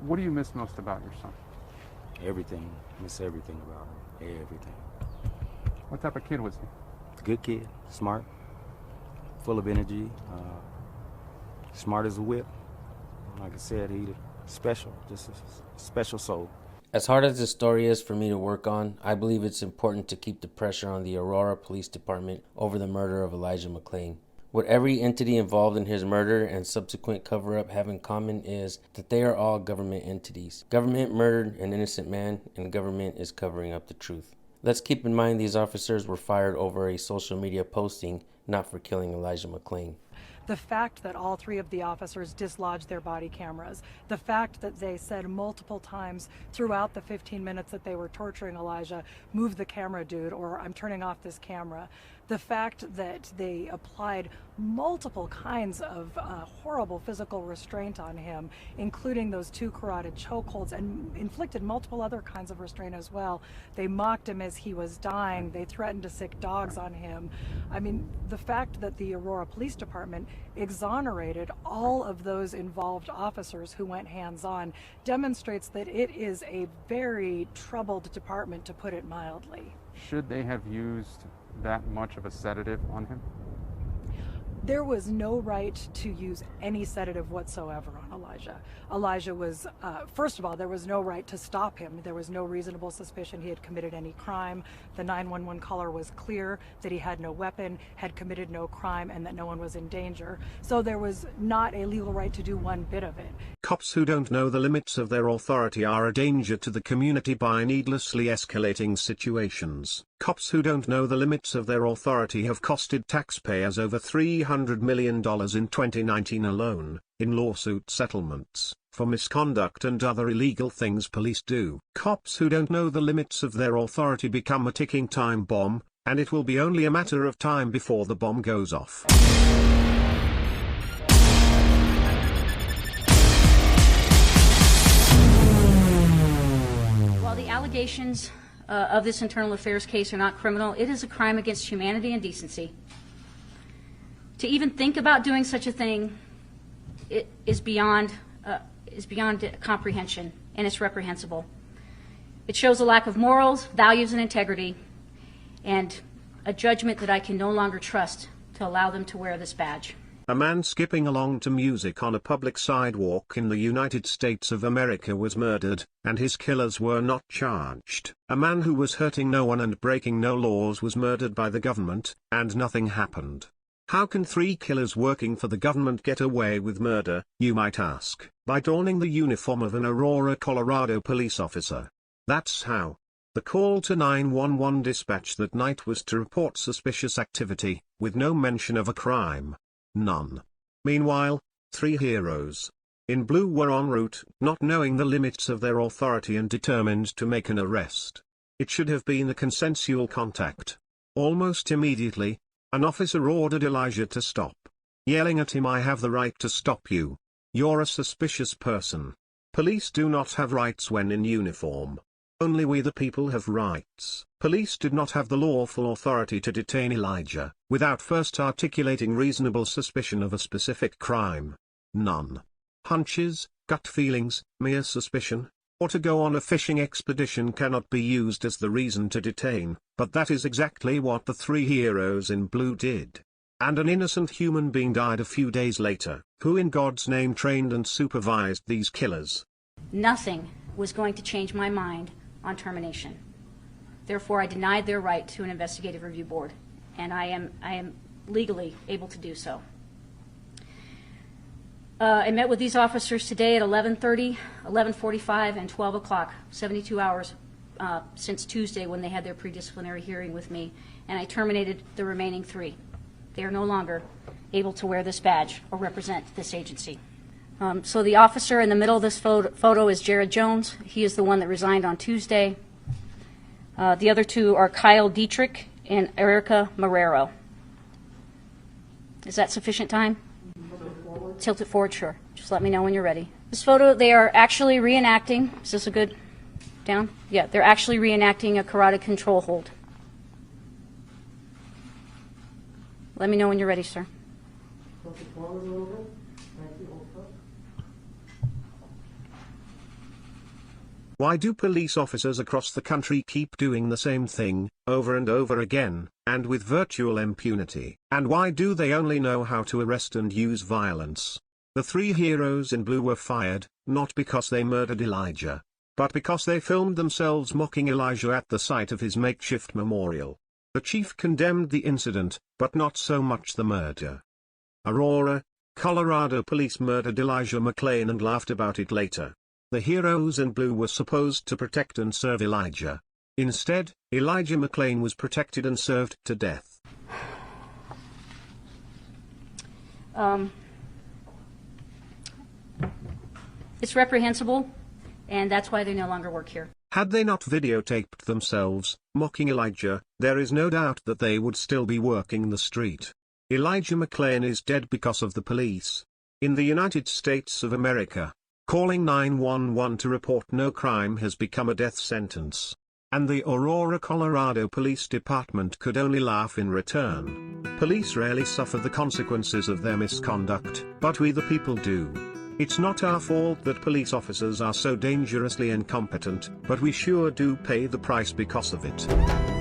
What do you miss most about your son? Everything. Miss everything about him. Everything. What type of kid was he? Good kid. Smart. Full of energy. Smart as a whip. Like I said, he's special. Just a special soul. As hard as this story is for me to work on, I believe it's important to keep the pressure on the Aurora Police Department over the murder of Elijah McClain. What every entity involved in his murder and subsequent cover-up have in common is that they are all government entities. Government murdered an innocent man, and government is covering up the truth. Let's keep in mind these officers were fired over a social media posting, not for killing Elijah McClain. The fact that all three of the officers dislodged their body cameras, the fact that they said multiple times throughout the 15 minutes that they were torturing Elijah, move the camera, dude, or I'm turning off this camera. The fact that they applied multiple kinds of horrible physical restraint on him, including those 2 carotid chokeholds, and inflicted multiple other kinds of restraint as well. They mocked him as he was dying. They threatened to sick dogs on him. I mean, the fact that the Aurora Police Department exonerated all of those involved officers who went hands-on demonstrates that it is a very troubled department, to put it mildly. Should they have used that much of a sedative on him? There was no right to use any sedative whatsoever on Elijah. Elijah was, first of all, there was no right to stop him. There was no reasonable suspicion he had committed any crime. The 911 caller was clear that he had no weapon, had committed no crime, and that no one was in danger. So there was not a legal right to do one bit of it. Cops who don't know the limits of their authority are a danger to the community by needlessly escalating situations. Cops who don't know the limits of their authority have costed taxpayers over $300 million in 2019 alone, in lawsuit settlements, for misconduct and other illegal things police do. Cops who don't know the limits of their authority become a ticking time bomb, and it will be only a matter of time before the bomb goes off. While the allegations of this internal affairs case are not criminal, it is a crime against humanity and decency. To even think about doing such a thing is beyond comprehension, and it's reprehensible. It shows a lack of morals, values, and integrity, and a judgment that I can no longer trust to allow them to wear this badge. A man skipping along to music on a public sidewalk in the United States of America was murdered, and his killers were not charged. A man who was hurting no one and breaking no laws was murdered by the government, and nothing happened. How can 3 killers working for the government get away with murder, you might ask? By donning the uniform of an Aurora, Colorado police officer. That's how. The call to 911 dispatch that night was to report suspicious activity, with no mention of a crime. None. Meanwhile, 3 heroes in blue were en route, not knowing the limits of their authority and determined to make an arrest. It should have been a consensual contact. Almost immediately, an officer ordered Elijah to stop, yelling at him, "I have the right to stop you. You're a suspicious person." Police do not have rights when in uniform. Only we the people have rights. Police did not have the lawful authority to detain Elijah, without first articulating reasonable suspicion of a specific crime. None. Hunches, gut feelings, mere suspicion, or to go on a fishing expedition cannot be used as the reason to detain, but that is exactly what the 3 heroes in blue did. And an innocent human being died a few days later, who in God's name trained and supervised these killers. Nothing was going to change my mind on termination. Therefore, I denied their right to an investigative review board, and I am legally able to do so. I met with these officers today at 11:30, 11:45, and 12 o'clock, 72 hours since Tuesday when they had their pre-disciplinary hearing with me, and I terminated the remaining 3. They are no longer able to wear this badge or represent this agency. So the officer in the middle of this photo is Jared Jones. He is the one that resigned on Tuesday. The other 2 are Kyle Dietrich and Erica Marrero. Is that sufficient time? Tilt it forward, sure. Just let me know when you're ready. This photo, they are actually reenacting. Is this a good down? Yeah, they're actually reenacting a carotid control hold. Let me know when you're ready, sir. Why do police officers across the country keep doing the same thing, over and over again, and with virtual impunity? And why do they only know how to arrest and use violence? The three heroes in blue were fired, not because they murdered Elijah, but because they filmed themselves mocking Elijah at the site of his makeshift memorial. The chief condemned the incident, but not so much the murder. Aurora, Colorado police murdered Elijah McClain and laughed about it later. The heroes in blue were supposed to protect and serve Elijah. Instead, Elijah McClain was protected and served to death. It's reprehensible, and that's why they no longer work here. Had they not videotaped themselves, mocking Elijah, there is no doubt that they would still be working the street. Elijah McClain is dead because of the police. In the United States of America, calling 911 to report no crime has become a death sentence. And the Aurora, Colorado Police Department could only laugh in return. Police rarely suffer the consequences of their misconduct, but we the people do. It's not our fault that police officers are so dangerously incompetent, but we sure do pay the price because of it.